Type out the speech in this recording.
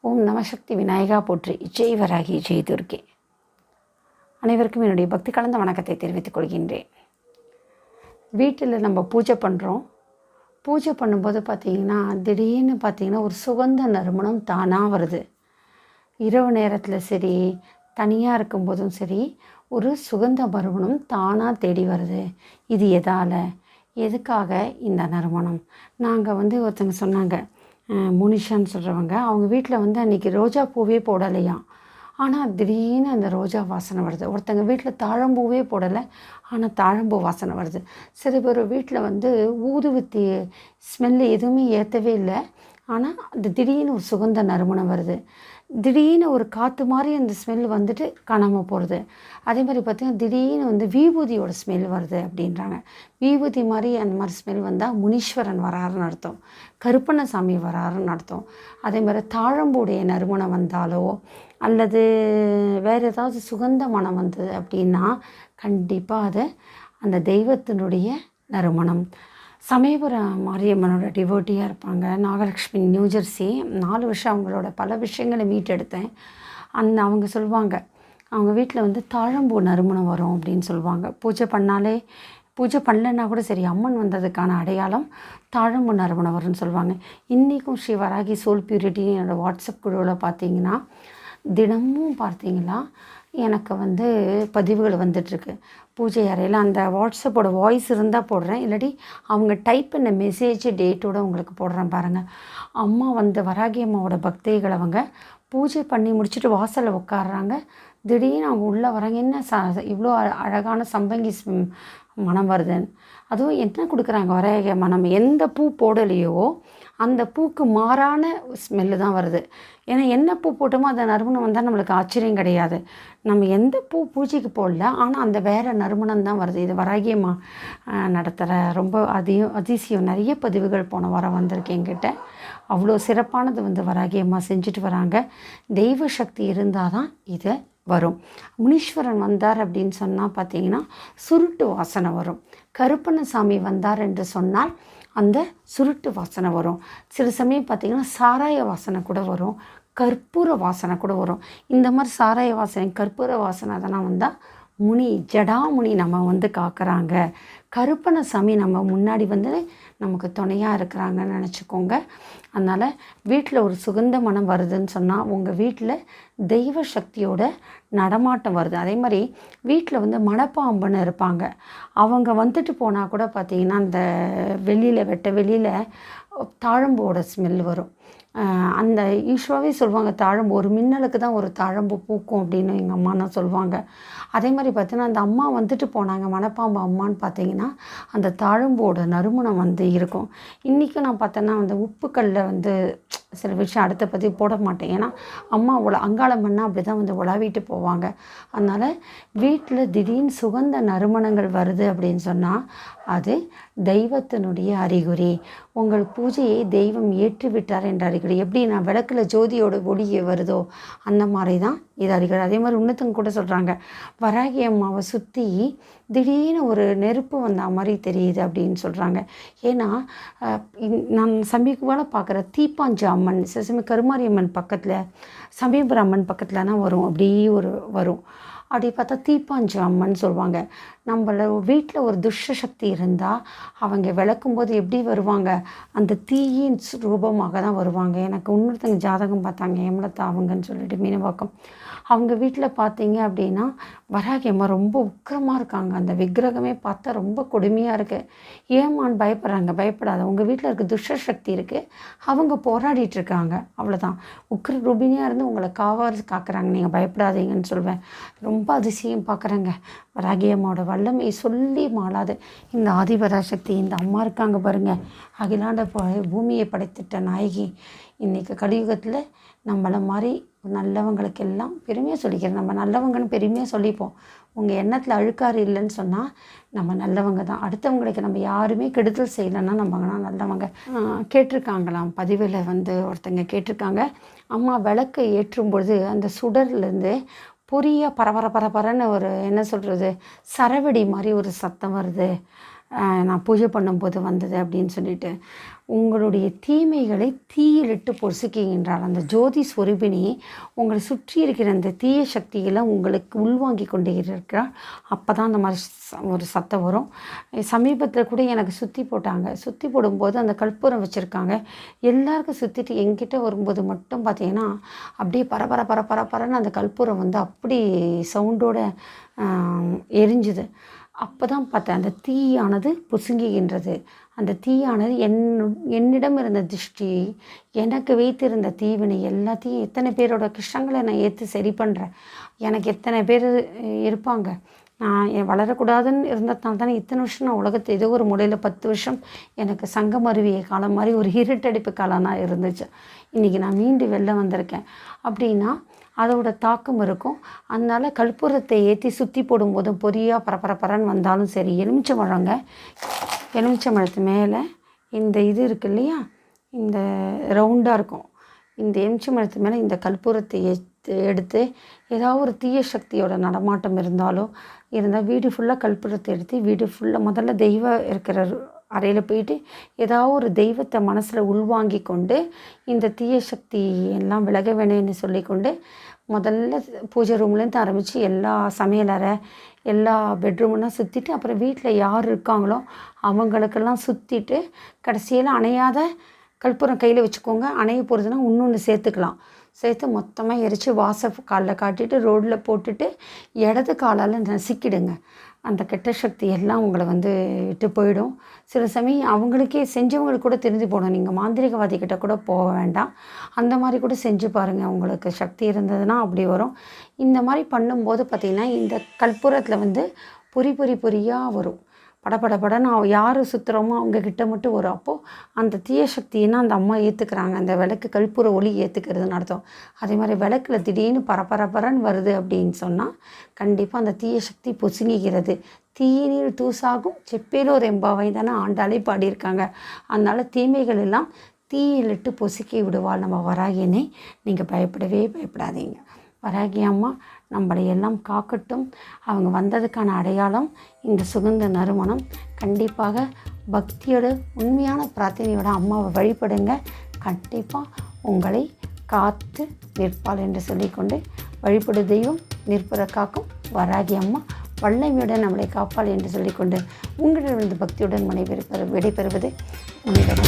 ஓம் நமசக்தி விநாயகா போற்றி. ஜெய் வராகி ஜெய் துர்க்கே. அனைவருக்கும் என்னுடைய பக்தி கலந்த வணக்கத்தை தெரிவித்துக் கொள்கின்றேன். வீட்டில் நம்ம பூஜை பண்ணுறோம். பூஜை பண்ணும்போது பார்த்திங்கன்னா திடீர்னு பார்த்திங்கன்னா ஒரு சுகந்த நறுமணம் தானாக வருது. இரவு நேரத்தில் சரி, தனியாக இருக்கும்போதும் சரி, ஒரு சுகந்த நறுமணம் தானாக தேடி வருது. இது எதுக்காக இந்த நறுமணம்? நாங்கள் ஒருத்தங்க சொன்னாங்க, முனிஷான்னு சொல்கிறவங்க, அவங்க வீட்டில் அன்றைக்கி ரோஜா பூவே போடலையாம். ஆனால் திடீர்னு அந்த ரோஜா வாசனை வருது. ஒருத்தங்க வீட்டில் தாழம்பூவே போடலை, ஆனால் தாழம்பூ வாசனை வருது. சில பேர் வீட்டில் ஊதுவத்தி ஸ்மெல்லு எதுவுமே ஏற்றவே இல்லை, ஆனால் அது திடீர்னு ஒரு சுகந்த நறுமணம் வருது. திடீர்னு ஒரு காற்று மாதிரி அந்த ஸ்மெல் வந்துட்டு காணாமல் போகிறது. அதே மாதிரி பார்த்திங்கன்னா திடீர்னு விபூதியோட ஸ்மெல் வருது அப்படின்றாங்க. விபூதி மாதிரி அந்த மாதிரி ஸ்மெல் வந்தால் முனீஸ்வரன் வராருன்னு அர்த்தம், கருப்பண்ணசாமி வராருன்னு அர்த்தம். அதே மாதிரி தாழம்பூடைய நறுமணம் வந்தாலோ அல்லது வேறு ஏதாவது சுகந்த மனம் வந்தது அப்படின்னா கண்டிப்பாக அது அந்த தெய்வத்தினுடைய நறுமணம். சமயபுரம் மாரியம்மனோட டிவோட்டியாக இருப்பாங்க, நாகலக்ஷ்மி, நியூஜெர்சி. 4 வருஷம் அவங்களோட பல விஷயங்களை மீட்டெடுத்தேன். அவங்க சொல்லுவாங்க, அவங்க வீட்டில் தாழம்பூ நறுமணம் வரும் அப்படின்னு சொல்லுவாங்க. பூஜை பண்ணலைன்னா கூட சரி, அம்மன் வந்ததுக்கான அடையாளம் தாழம்பூ நறுமணம் வரும்னு சொல்லுவாங்க. இன்றைக்கும் ஸ்ரீ வராகி சோல் பியூரிட்டி என்னோடய வாட்ஸ்அப் குழுவில் பார்த்தீங்கன்னா தினமும் பார்த்தீங்கன்னா எனக்கு பதிவுகள் வந்துட்டுருக்கு. பூஜை அறையில் அந்த வாட்ஸ்அப்போட வாய்ஸ் இருந்தால் போடுறேன், இல்லாட்டி அவங்க டைப் பண்ண மெசேஜ் டேட்டோடு உங்களுக்கு போடுறேன் பாருங்கள். அம்மா வராகி அம்மாவோட பக்திகள் அவங்க பூஜை பண்ணி முடிச்சுட்டு வாசலில் உட்காடுறாங்க. திடீர்னு அவங்க உள்ளே வராங்க, என்ன இவ்வளோ அழகான சம்பங்கி மனம் வருதுன்னு. அதுவும் என்ன கொடுக்குறாங்க, வராகி அம்மா நம்ம எந்த பூ போடலையோ அந்த பூக்கு மாறான ஸ்மெல்லு தான் வருது. ஏன்னா என்ன பூ போட்டோமோ அந்த நறுமணம் வந்தால் நம்மளுக்கு ஆச்சரியம் கிடையாது. நம்ம எந்த பூஜைக்கு போடல, ஆனால் அந்த வேறு நறுமணம் தான் வருது. இது வராகியம்மா நடத்துகிற ரொம்ப அதிசயம். நிறைய பதிவுகள் போன வாரம் வந்திருக்கு என்கிட்ட. அவ்வளோ சிறப்பானது வராகியம்மா செஞ்சுட்டு வராங்க. தெய்வ சக்தி இருந்தால் தான் இதை வரும். முனீஸ்வரன் வந்தார் அப்படின்னு சொன்னால் பார்த்திங்கன்னா சுருட்டு வாசனை வரும். கருப்பண்ணசாமி வந்தார் என்று சொன்னால் அந்த சுருட்டு வாசனை வரும். சில சமயம் பார்த்திங்கன்னா சாராய வாசனை கூட வரும், கற்பூர வாசனை கூட வரும். இந்த மாதிரி சாராய வாசனை, கற்பூர வாசனை அதெல்லாம் வந்தால் ஜடாமுனி நம்ம காக்குறாங்க. கருப்பண்ணசாமி நம்ம முன்னாடி நமக்கு துணையாக இருக்கிறாங்கன்னு நினச்சிக்கோங்க. அதனால் வீட்டில் ஒரு சுகந்த மனம் வருதுன்னு சொன்னால் உங்கள் வீட்டில் தெய்வ சக்தியோட நடமாட்டம் வருது. அதே மாதிரி வீட்டில் மணப்பாம்புன்னு இருப்பாங்க. அவங்க வந்துட்டு போனால் கூட பார்த்திங்கன்னா அந்த வெட்ட வெளியில் தாழம்போட ஸ்மெல் வரும். அந்த ஈஸ்வராகவே சொல்லுவாங்க, தாழம்பு ஒரு மின்னலுக்கு தான் ஒரு தாழம்பு பூக்கும் அப்படின்னு எங்கள் அம்மா சொல்லுவாங்க. அதே மாதிரி பார்த்தீங்கன்னா அந்த அம்மா வந்துட்டு போனாங்க, மணப்பாம்பு அம்மான்னு பார்த்தீங்கன்னா அந்த தாழம்போட நறுமணம் இருக்கும். இன்றைக்கும் நான் பார்த்தேன்னா அந்த உப்புக்கல்லில் சில விஷயம் அடுத்த பற்றி போட மாட்டேன். ஏன்னா அம்மா அங்காளம் பண்ணால் அப்படி தான் உலாவிட்டு போவாங்க. அதனால் வீட்டில் திடீர்னு சுகந்த நறுமணங்கள் வருது அப்படின்னு சொன்னால் அது தெய்வத்தினுடைய அறிகுறி. உங்கள் பூஜையை தெய்வம் ஏற்றுவிட்டார் என்ற அறிகுறி. எப்படி நான் விளக்கில் ஜோதியோட ஒளி வருதோ அந்த மாதிரி தான் இது அறிகுறி. அதே மாதிரி இன்னொருத்தங்க கூட சொல்கிறாங்க, வராகி அம்மாவை சுற்றி திடீர்னு ஒரு நெருப்பு வந்த மாதிரி தெரியுது அப்படின்னு சொல்கிறாங்க. ஏன்னா நான் சமீபமாக பார்க்குற தீப்பாஞ்சி அம்மன், கருமாரி அம்மன் பக்கத்தில், சமீபுரம் அம்மன் பக்கத்தில் தான் வரும், அப்படியே வரும். அப்படி பார்த்தா தீப்பாஞ்சி அம்மன் சொல்லுவாங்க. நம்மள வீட்டில் ஒரு துஷ்ட சக்தி இருந்தால் அவங்க விளக்கும்போது எப்படி வருவாங்க, அந்த தீயின் ரூபமாக தான் வருவாங்க. எனக்கு இன்னொருத்தங்க ஜாதகம் பார்த்தாங்க, ஏமலத்தா அவங்கன்னு சொல்லிட்டு மீனவாக்கம். அவங்க வீட்டில் பார்த்தீங்க அப்படின்னா வராகி அம்மா ரொம்ப உக்கிரமாக இருக்காங்க. அந்த விக்கிரகமே பார்த்தா ரொம்ப கொடுமையாக இருக்குது. ஏமான்னு பயப்படுறாங்க. பயப்படாத, உங்கள் வீட்டில் இருக்க துஷ்ட சக்தி இருக்குது, அவங்க போராடிட்டு இருக்காங்க, அவ்வளோதான். உக்கிர ரூபினியாக இருந்து உங்களை காக்குறாங்க, நீங்கள் பயப்படாதீங்கன்னு சொல்வேன். ரொம்ப அதிசயம் பார்க்குறேங்க. வராகி அம்மாவோட வல்லமை சொல்லி மாளாது. இந்த ஆதிபராசக்தி இந்த அம்மா இருக்காங்க பாருங்கள், அகிலாண்ட பூமியை படைத்திட்ட நாயகி. இன்றைக்கி கலியுகத்தில் நம்மளை மாதிரி நல்லவங்களுக்கெல்லாம் பெருமையாக சொல்லிக்கிறேன். நம்ம நல்லவங்கன்னு பெருமையாக சொல்லிப்போம். உங்கள் எண்ணத்தில் அழுக்காறு இல்லைன்னு சொன்னால் நம்ம நல்லவங்க தான். அடுத்தவங்களுக்கு நம்ம யாருமே கெடுதல் செய்யலைன்னா நம்மனா நல்லவங்க. கேட்டிருக்காங்களாம் பதிவில் ஒருத்தங்க கேட்டிருக்காங்க, அம்மா விளக்கை ஏற்றும் பொழுது அந்த சுடர்லேருந்து பொரியாக பரபரன்னு ஒரு என்ன சொல்கிறது, சரவெடி மாதிரி ஒரு சத்தம் வருது. நான் பூஜை பண்ணும்போது வந்தது அப்படின்னு சொல்லிட்டு. உங்களுடைய தீமைகளை தீயிலிட்டு பொசுக்குகின்றார் அந்த ஜோதி ஸ்வரூபிணி. உங்களை சுற்றி இருக்கிற அந்த தீய சக்திகளை உங்களுக்கு உள்வாங்கி கொண்டு இருக்கிறார். அப்போ தான் அந்த மாதிரி ஒரு சத்தம் வரும். சமீபத்தில் கூட எனக்கு சுற்றி போட்டாங்க. சுற்றி போடும்போது அந்த கற்பூரம் வச்சுருக்காங்க. எல்லாருக்கும் சுற்றிட்டு எங்கிட்ட வரும்போது மட்டும் பார்த்திங்கன்னா அப்படியே பரபரன்னு அந்த கற்பூரம் வந்து அப்படி சவுண்டோட எரிஞ்சுது. அப்போ தான் பார்த்தேன் அந்த தீயானது பொசுங்குகின்றது. அந்த தீயானது என்னிடம் இருந்த திருஷ்டி, எனக்கு வைத்திருந்த தீவினை எல்லாத்தையும் எத்தனை பேரோட கஷ்டங்களை நான் ஏற்று சரி பண்ணுறேன். எனக்கு எத்தனை பேர் இருப்பாங்க. நான் வளரக்கூடாதுன்னு இருந்ததுனால தானே இத்தனை வருஷம் நான் உலகத்தை ஏதோ ஒரு முறையில் 10 வருஷம் எனக்கு சங்கம் அருவிய காலம் மாதிரி ஒரு இருட்டடிப்பு காலம்னா இருந்துச்சு. இன்றைக்கி நான் மீண்டு வெளில வந்திருக்கேன் அப்படின்னா அதோட தாக்கம் இருக்கும். அதனால் கற்பூரத்தை ஏற்றி சுற்றி போடும்போதும் பொரியாக பரபரன்னு வந்தாலும் சரி, எலுமிச்சம்பழத்து மேலே இந்த இது இருக்குது இல்லையா, இந்த ரவுண்டாக இருக்கும், இந்த எலுமிச்சம்பழத்து மேலே இந்த கற்பூரத்தை எடுத்து ஏதாவது ஒரு தீய சக்தியோட நடமாட்டம் இருந்தால் வீடு ஃபுல்லாக கற்பூரத்தை எடுத்து வீடு ஃபுல்லாக முதல்ல தெய்வம் இருக்கிற அறையில் போயிட்டு ஏதாவது ஒரு தெய்வத்தை மனசில் உள்வாங்கி கொண்டு இந்த தீய சக்தி எல்லாம் விலக வேணும்னு சொல்லிக்கொண்டு முதல்ல பூஜை ரூம்லேருந்து ஆரம்பித்து எல்லா சமையலறை எல்லா பெட்ரூமெல்லாம் சுற்றிட்டு அப்புறம் வீட்டில் யார் இருக்காங்களோ அவங்களுக்கெல்லாம் சுற்றிட்டு கடைசியில் அணையாத கற்பூரம் கையில் வச்சுக்கோங்க. அணைய போகிறதுனா இன்னொன்று சேர்த்துக்கலாம். சேர்த்து மொத்தமாக எரித்து காலில் காட்டிட்டு ரோட்டில் போட்டுட்டு இடது காலால் நசுக்கிடுங்க. அந்த கெட்ட சக்தி எல்லாம் உங்களை வந்து விட்டு போயிடும். சில சமயம் அவங்களுக்கே செஞ்சவங்களுக்கு கூட தெரிஞ்சு போகணும். நீங்கள் மாந்திரிகவாதிக்கிட்ட கூட போக வேண்டாம். அந்த மாதிரி கூட செஞ்சு பாருங்கள். உங்களுக்கு சக்தி இருந்ததுன்னா அப்படி வரும். இந்த மாதிரி பண்ணும்போது பார்த்திங்கன்னா இந்த கற்பூரத்தில் வந்து பொரியாக வரும். படன்னு யார் சுற்றுறோமோ அவங்கக்கிட்ட மட்டும் வரும். அப்போது அந்த தீய சக்தின்னா அந்த அம்மா ஏற்றுக்கிறாங்க. அந்த விளக்கு கற்பூர ஒளி ஏற்றுக்கிறதுன்னு அர்த்தம். அதே மாதிரி விளக்கில் திடீர்னு பரபரன்னு வருது அப்படின்னு சொன்னால் கண்டிப்பாக அந்த தீய சக்தி பொசுங்குகிறது. தீயினில் தூசாகும் செப்பேலோ ரெம்பாவை தானே ஆண்டாலே பாடியிருக்காங்க. அதனால் தீமைகள் எல்லாம் தீயிலிட்டு பொசுக்கி விடுவாள் நம்ம வராகினை. நீங்கள் பயப்படாதீங்க. வராகி அம்மா நம்மளை எல்லாம் காக்கட்டும். அவங்க வந்ததுக்கான அடையாளம் இந்த சுகந்த நறுமணம். கண்டிப்பாக பக்தியோட உண்மையான பிரார்த்தனையோட அம்மாவை வழிபடுங்க. கண்டிப்பாக உங்களை காத்து நிற்பாள் என்று சொல்லிக்கொண்டு வழிபடு தெய்வம் நிற்பதை காக்கும் வராகி அம்மா வல்லமையுடன் நம்மளை காப்பாள் என்று சொல்லிக்கொண்டு உங்களிடமிருந்து பக்தியுடன் விடைபெறுவது உங்களிடம்